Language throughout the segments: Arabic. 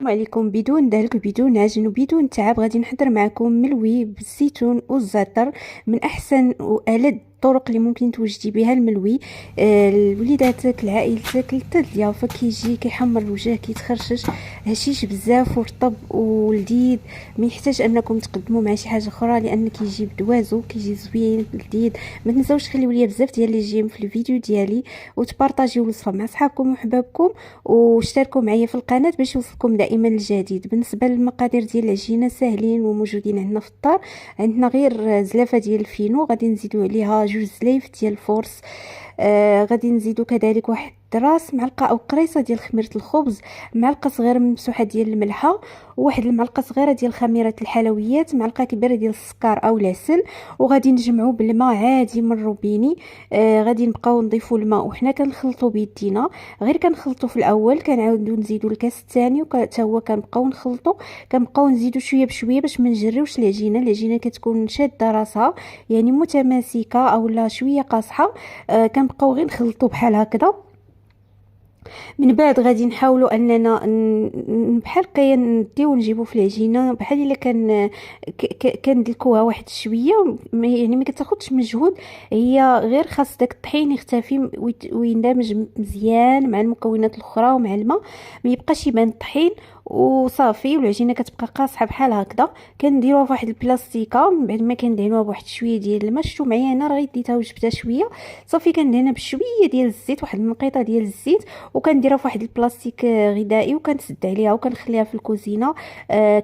السلام عليكم. بدون دلك بدون عجن وبدون تعب غادي نحضر معكم ملوي بالزيتون والزعتر، من احسن والذ الطرق اللي ممكن توجدي بها الملوي لوليداتك لعائلتك للطفل ضيافك. كيجي كيحمر الوجه، كيتخرشش، هشيش بزاف ورطب ولذيذ. ما يحتاج انكم تقدموا مع شي حاجه اخرى لان كيجي بدوازو، كيجي زوين لذيذ. ما تنساوش خليو ليا بزاف ديال لي جيم في الفيديو ديالي، وتبارطاجيو الوصفه مع صحابكم وحبابكم، واشتركوا معايا في القناه باش يوصلكم دائما الجديد. بالنسبه للمقادير ديال العجينه ساهلين وموجودين عندنا في الدار. عندنا غير زلافه ديال الفينو، غادي نزيدوا عليها جوج زلايف ديال الفورس. غادي نزيدوا كذلك واحد راس معلقه او قريصه ديال خميره الخبز، معلقه صغيره ممسوحه ديال الملحه، وواحد المعلقه صغيره ديال خميره الحلويات، معلقه كبيره ديال السكر او العسل. وغادي نجمعوا بالماء عادي من الروبيني. غادي نبقاو نضيفوا الماء وحنا كنخلطوا بيدينا، غير كنخلطوا في الاول كنعاودوا نزيدوا الكاس الثاني وحتى هو كنبقاو نخلطوا. كنبقاو نزيدوا شويه بشويه باش ما نجريوش العجينه كتكون شاده راسها، يعني متماسكه او لا شويه قاصحه. كنبقاو غير نخلطوا بحال هكذا. من بعد غادي نحاولوا اننا بحال هكايا نديو نجيبو في العجينه بحال الا كندلكوها واحد شويه، يعني ما كتاخذش مجهود. هي غير خاص داك الطحين يختفي ويندمج مزيان مع المكونات الاخرى ومع الماء، ما يبقاش يبان الطحين وصافي. والعجينه كتبقى قاصحه بحال هكذا. كنديروها فواحد البلاستيكه، من بعد ما كندهنوها بواحد شويه ديال الماء. شفتوا معايا انا راه ديتها وجبتها شويه صافي. كندهنها بشويه ديال الزيت، واحد النقيطه ديال الزيت، وكنديرها في واحد البلاستيك غذائي، وكنسد عليها وكنخليها في الكوزينه.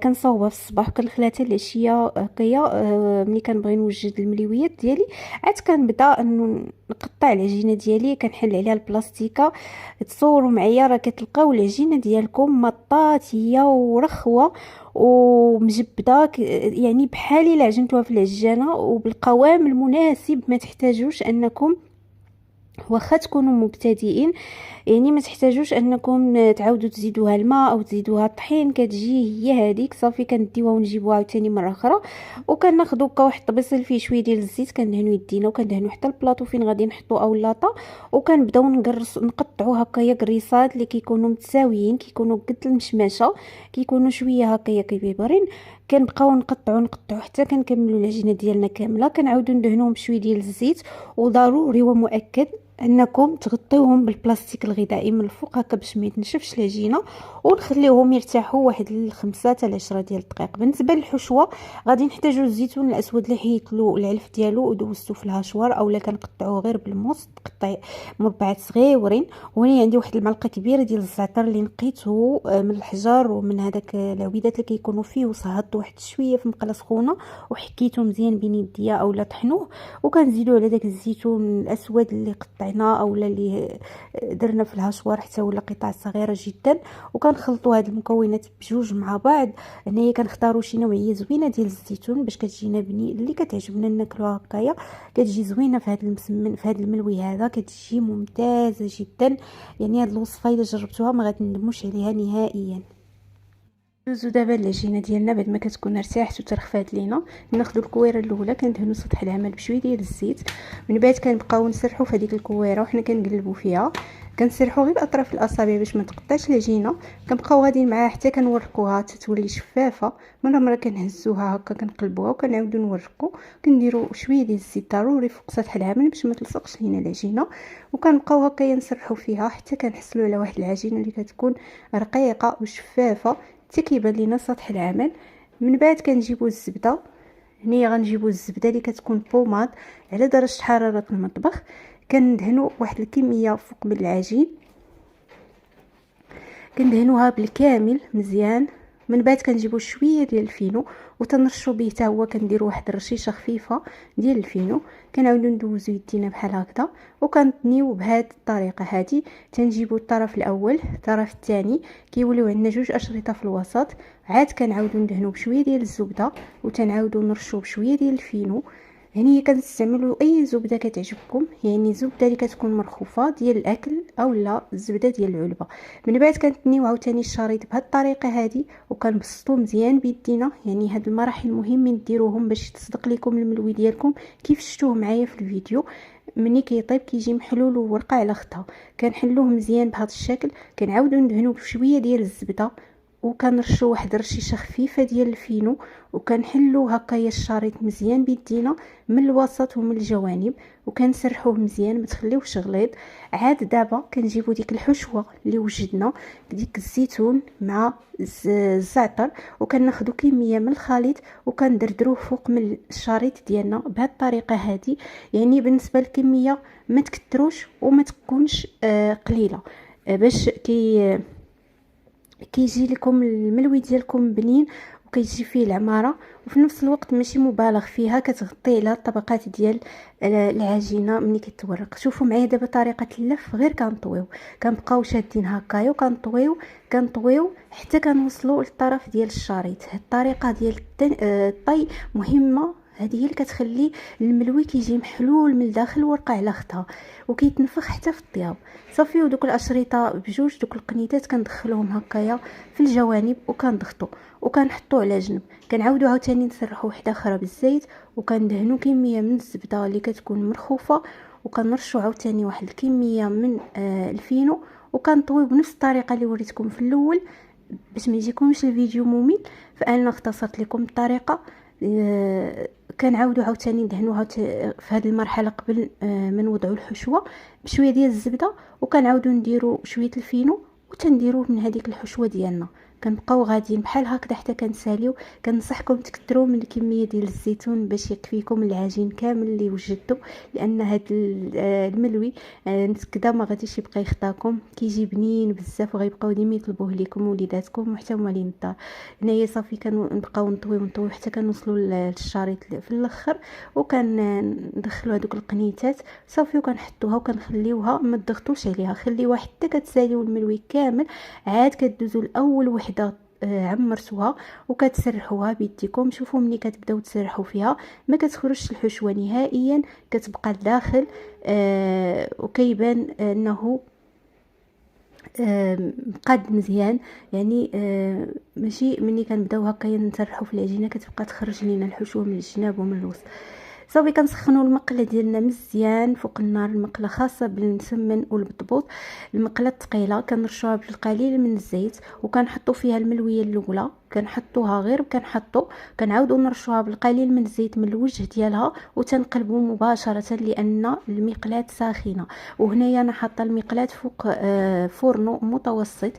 كنصاوبها في الصباح وكنخليها حتى العشيه هكايا. ملي كنبغي نوجد المليويات ديالي عاد كنبدا انه نقطع العجينه ديالي، كنحل عليها البلاستيكه. تصوروا معايا راه كتلقاو العجينه ديالكم مطاطيه ورخوه ومجبده، يعني بحال الا عجنتوها في العجانه وبالقوام المناسب. ما تحتاجوش انكم واخا تكونوا مبتدئين، يعني ما تحتاجوش انكم تعاودوا تزيدوها الماء او تزيدوها الطحين. كتجي هي هذيك صافي. كنديوها ونجيبوها عاوتاني مره اخرى، وكناخذوا واحد الطبيصل فيه شويه ديال الزيت، كندهنوا يدينا وكندهنوا حتى البلاطو فين غادي نحطو او لاطه، وكنبداو نقطعوا هكايا كريسات اللي كيكونوا متساويين، كيكونوا قد المشماشه، كيكونوا شويه هكايا كبيبرين. كنبقاو نقطعوا حتى كنكملوا العجينه ديالنا كامله. كنعاودوا ندهنوهم بشويه ديال الزيت، وضروري ومؤكد انكم تغطيوهم بالبلاستيك الغذائي من الفوق هكا باش ما يتنشفش العجينه، ونخليوهم يرتاحوا واحد 5 حتى 10 ديال الدقائق. بالنسبه للحشوه غادي نحتاجوا الزيتون الاسود اللي حيدتلو العلف ديالو ودوزتو في الهاشوار، اولا كنقطعوه غير بالموس تقطع مربعات صغيورين. وهنا عندي واحد المعلقه كبيره ديال الزعتر اللي نقيته من الحجر ومن هذاك العويدات اللي كيكونوا فيه، وصهدت واحد شويه في مقله سخونه وحكيته مزيان بين يديا اولا طحنوه. وكنزيدوا على داك الزيتون الاسود اللي قطعنا اولا اللي درنا في الهاشوار حتى ولا قطع صغيره جدا، وكنخلطوا هاد المكونات بجوج مع بعض. هنايا كنختاروا شي نوعيه زوينه ديال الزيتون باش كتجينا بني اللي كتعجبنا ناكلوها هكايا. كتجي زوينه في هاد المسمن، في هاد الملوي هذا كتجي ممتازه جدا. يعني هاد الوصفه الا جربتوها ما غتندموش عليها نهائيا. ندوزو دابا العجينه ديالنا بعد ما كتكون ارتاحت وترخفات لينا. ناخذ الكويره الاولى كندهنوا سطح العمل بشويه ديال الزيت، من بعد كنبقاو نسرحوا في هذيك الكويره وحنا كنقلبوا فيها. كنسرحوا غير اطراف الاصابع باش ما تقطعش العجينه. كنبقاو غاديين معاها حتى كنورقوها تتولي شفافه. مره كنهزوها هكا كنقلبوها وكنعاودوا نورقوا. كنديروا شويه ديال الزيت ضروري فوق سطح العمل باش ما تلصقش لينا العجينه. وكنبقاو هكايا نسرحوا فيها حتى كنحصلوا على واحد العجينه اللي كتكون رقيقه وشفافه حتى كيبان لينا سطح العمل. من بعد كنجيبوا الزبده. هنايا غنجيبوا الزبده اللي كتكون بوماد على درجه حراره المطبخ. كندهنوا واحد الكميه فوق من العجين، كندهنوها بالكامل مزيان. من بعد كنجيبوا شويه ديال الفينو وتنرشوا به حتى هو. كنديروا واحد الرشيشه خفيفه ديال الفينو. كنعاودوا ندوزو يدينا بحال هكذا وكنطنيو بهذه الطريقه هذه. تنجيبوا الطرف الاول الطرف الثاني كيوليو عندنا جوج اشرطه في الوسط. عاد كنعاودوا ندهنوا بشويه ديال الزبده وتنعاودوا نرشوا بشويه ديال الفينو. يعني كنستعملوا اي زبده كتعجبكم، يعني زبده اللي كتكون مرخوفه ديال الاكل او لا الزبده ديال العلبه. من بعد كنتنيو عاوتاني الشريط بهذه الطريقه هذه وكنبسطو مزيان بيدينا. يعني هاد المراحل مهمين ديروهم باش تصدق لكم الملوي ديالكم كيف شفتوه معايا في الفيديو. مني كيطيب كيجي محلول وورقه على خطها. كنحلوه مزيان بهذا الشكل. كنعاودو ندهنو بشويه ديال الزبده وكنرشو واحد الرشيشه خفيفه ديال الفينو، وكنحلو هكايا الشريط مزيان بيدينا من الوسط ومن الجوانب، وكنسرحوه مزيان ما تخليوهش غليظ. عاد دابا كنجيبو ديك الحشوه اللي وجدنا، ديك الزيتون مع الزعتر، وكناخدو كميه من الخليط وكندردروه فوق من الشريط ديالنا بهذه الطريقه هذه. يعني بالنسبه للكميه ما تكتروش وما تكونش قليله، باش كيجي لكم الملوي ديالكم بنين وكيجي فيه العماره، وفي نفس الوقت ماشي مبالغ فيها، كتغطي على الطبقات ديال العجينه ملي كتورق. شوفوا معايا دابا طريقه اللف، غير كنبقاو شادين هكايا وكنطويو حتى كنوصلوا للطرف ديال الشريط. هاد الطريقه ديال الطي مهمه، هذه هي اللي كتخلي الملوي كيجي محلول من الداخل ورقه على اختها، وكيتنفخ حتى في الطياب. صافي، ودوك الاشرطه بجوج دوك القنيتات كندخلوهم هكايا في الجوانب وكنضغطوا وكنحطوا على جنب. كنعاودوا عاوتاني نسرحوا وحده اخرى بالزيت، وكندهنوا كميه من الزبده اللي كتكون مرخوفه، وكنرشوا عاوتاني واحد الكميه من الفينو، وكنطويو بنفس الطريقه اللي وريتكم في الاول. باش ما يجيكمش الفيديو ممل فانا اختصرت لكم الطريقه. كنعاودوا عاوتاني ندهنوها في هذه المرحله قبل ما نوضعوا الحشوه بشويه ديال الزبده، وكنعاودوا نديروا شويه الفينو وتنديروه من هذيك الحشوه ديالنا. كنبقاو غاديين بحال هكذا حتى كنساليو. كنصحكم تكثروا من الكميه ديال الزيتون باش يكفيكم العجين كامل اللي وجدتو، لان هذا الملوي نتكدا ما غاديش يبقى يخطاكم، كيجي بنين بزاف وغيبقاو ديما يطلبوه لكم وليداتكم وحتى هما اللي الدار. هنايا صافي كنبقاو نطويو حتى كنوصلوا للشريط في الاخر، وكندخلوا هذوك القنيتات صافي وكنحطوها وكنخليوها. ما تضغطوش عليها، خليوها حتى كتساليو الملوي كامل. عاد كدوزوا الاول وحده عمرتوها وكتسرحوها بيديكم. شوفوا ملي كتبداو تسرحوا فيها ما كتخرجش الحشوه نهائيا، كتبقى الداخل وكيبان انه مقاد مزيان. يعني ماشي ملي كنبداو هكايا نسرحوا في العجينه كتبقى تخرج لينا الحشوه من الجناب ومن الوسط. صافي كنسخنوا المقله ديالنا مزيان فوق النار، المقله خاصه بالمسمن والبطبوط. المقله الثقيله كنرشوها بالقليل من الزيت وكنحطوا فيها الملويه الاولى، كنحطوها غير كنعاودوا نرشوها بالقليل من الزيت من الوجه ديالها وتنقلبوا مباشره لان المقلاه ساخنه. وهنايا انا حاطه المقلاه فوق فرن متوسط.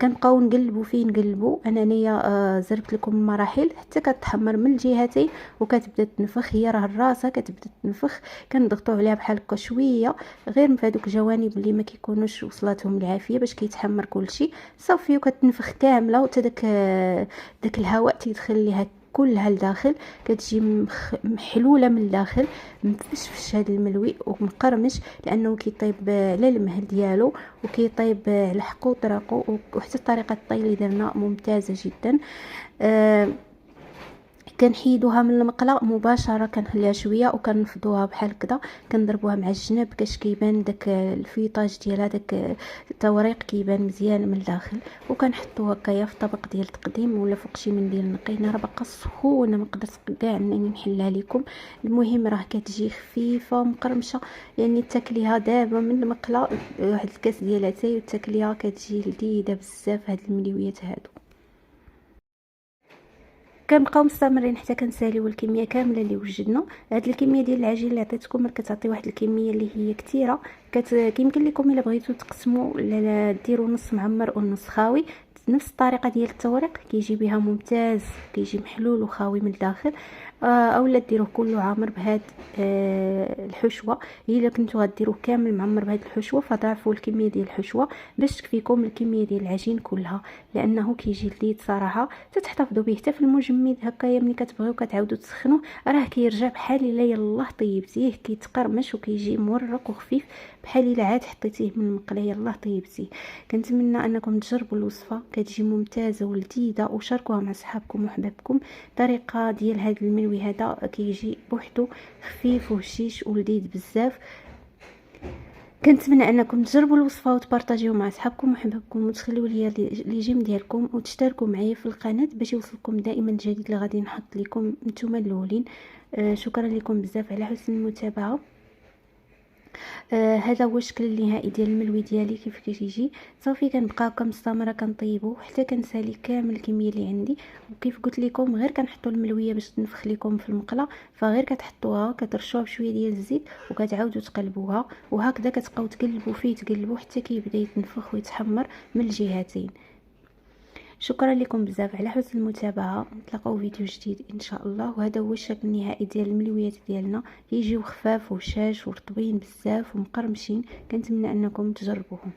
كنبقاو نقلبوا انايا زربت لكم المراحل حتى كتحمر من الجهتين وكتبدا تنفخ. هي راه الراسه كتبدا تنفخ، كنضغطوا عليها بحال هكا شويه غير في هذوك الجوانب اللي ما كيكونوش وصلاتهم العافيه باش كيتحمر كلشي. صافي وكتنفخ كامله وتا داك الهواء تيدخل ليها كلها لداخل، كتجي محلوله من الداخل. مفشفش هذا الملوي ومقرمش لانه كيطيب على المهل ديالو وكيطيب على حقو طرقو، وحتى طريقه الطي اللي درنا ممتازه جدا. كنحيدوها من المقله مباشره، كنخليها شويه وكنفضوها بحال كذا، كنضربوها مع الجناب باش كيبان داك الفيطاج ديالها، داك التوريق كيبان مزيان من الداخل. وكنحطو هكايا في طبق ديال التقديم ولا فوق شي منديل نقي. انا راه باقا سخونه ما قدرت كاع انني نحلها لكم. المهم راه كتجي خفيفه مقرمشه، يعني تاكليها دابا من المقله واحد الكاس ديال اتاي وتاكليها كتجي لذيذه بزاف. هاد المليويات هادو كنبقاو مستمرين حتى كنساليو الكميه كامله اللي وجدنا. هاد الكميه ديال العجين اللي عطيتكم راه كتعطي واحد الكميه اللي هي كثيره. كيمكن لكم الا بغيتو تقسموا ديروا نص معمر ونص خاوي. نفس الطريقه ديال التوريق كيجي بها ممتاز، كيجي محلول وخاوي من الداخل. اولا ديروه كله عامر بهاد الحشوه. الا كنتو غديروه كامل معمر بهاد الحشوه فضاعفوا الكميه ديال الحشوه باش تكفيكم الكميه ديال العجين كلها، لانه كيجي لذيذ صراحه. تتحتفظوا به حتى في المجمد هكايا ملي كتبغيو كتعاودوا تسخنوه راه كيرجع بحال الا يلاه طيبتيه، كيتقرمش وكيجي مورق وخفيف بحال الا عاد حطيتيه من المقله يلاه طيبتيه. كنتمنى انكم تجربوا الوصفه، كتجي ممتازه ولذيذه، وشاركوها مع صحابكم وحبابكم. طريقه ديال هذا الملوي هذا كيجي بوحدو خفيف وهشيش ولذيذ بزاف. كنتمنى انكم تجربوا الوصفه وتبارطاجيو مع صحابكم وحبابكم وتخليوا لي لي جيم ديالكم وتشتركوا معايا في القناه باش يوصلكم دائما الجديد اللي غادي نحط لكم نتوما الاولين. شكرا لكم بزاف على حسن المتابعه. هذا هو الشكل النهائي ديال الملوي ديالي كيف كيجي. صافي كنبقى هكا مستمره كنطيبو حتى كنسالي كامل الكميه اللي عندي. وكيف قلت لكم غير كنحطوا الملويه باش تنفخ لكم في المقله، فغير كتحطوها كترشوها بشويه ديال الزيت وكتعاودوا تقلبوها، وهكذا كتبقاو تقلبوا فيه تقلبوا حتى كيبدا يتنفخ ويتحمر من الجهتين. شكرا لكم بزاف على حسن المتابعه، نتلاقاو فيديو جديد ان شاء الله. وهذا هو الشكل النهائي ديال الملويات ديالنا، يجيو خفاف وشاش ورطبين بزاف ومقرمشين. كنتمنى انكم تجربوهم.